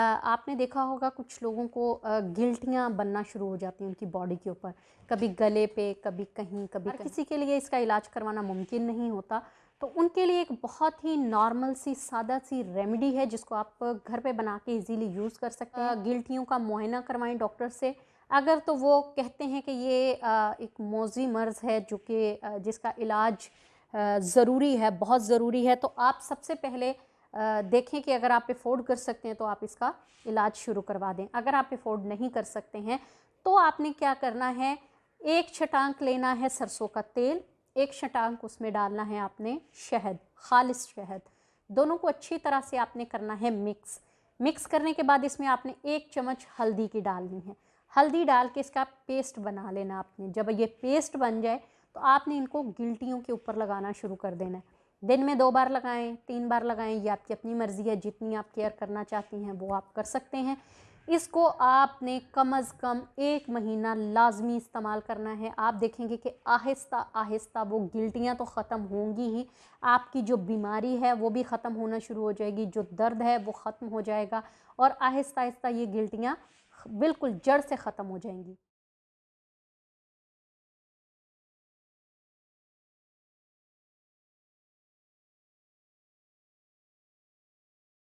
आपने देखा होगा कुछ लोगों को गिल्टियाँ बनना शुरू हो जाती हैं उनकी बॉडी के ऊपर, कभी गले पे, कभी कहीं, कभी कहीं। किसी के लिए इसका इलाज करवाना मुमकिन नहीं होता, तो उनके लिए एक बहुत ही नॉर्मल सी सादा सी रेमेडी है जिसको आप घर पे बना के इजीली यूज़ कर सकते हैं। गिल्टियों का मुआयना करवाएं डॉक्टर से। अगर तो वो कहते हैं कि ये एक मौजी मर्ज़ है जो कि जिसका इलाज ज़रूरी है, बहुत ज़रूरी है, तो आप सबसे पहले देखें कि अगर आप अफोर्ड कर सकते हैं तो आप इसका इलाज शुरू करवा दें। अगर आप अफोर्ड नहीं कर सकते हैं तो आपने क्या करना है, एक छटांक लेना है सरसों का तेल, एक छटांक उसमें डालना है आपने शहद, खालिस शहद। दोनों को अच्छी तरह से आपने करना है मिक्स। मिक्स करने के बाद इसमें आपने 1 चम्मच हल्दी की डालनी है। हल्दी डाल के इसका पेस्ट बना लेना आपने। जब ये पेस्ट बन जाए तो आपने इनको गिल्टियों के ऊपर लगाना शुरू कर देना है। दिन में 2 बार लगाएं, 3 बार लगाएं, ये आपकी अपनी मर्ज़ी है, जितनी आप केयर करना चाहती हैं वो आप कर सकते हैं। इसको आपने कम अज़ कम 1 महीना लाजमी इस्तेमाल करना है। आप देखेंगे कि आहिस्ता आहिस्ता वो गिल्टियाँ तो ख़त्म होंगी ही, आपकी जो बीमारी है वो भी ख़त्म होना शुरू हो जाएगी, जो दर्द है वो ख़त्म हो जाएगा और आहिस्ता आहिस्ता ये गिल्टियाँ बिल्कुल जड़ से ख़त्म हो जाएंगी।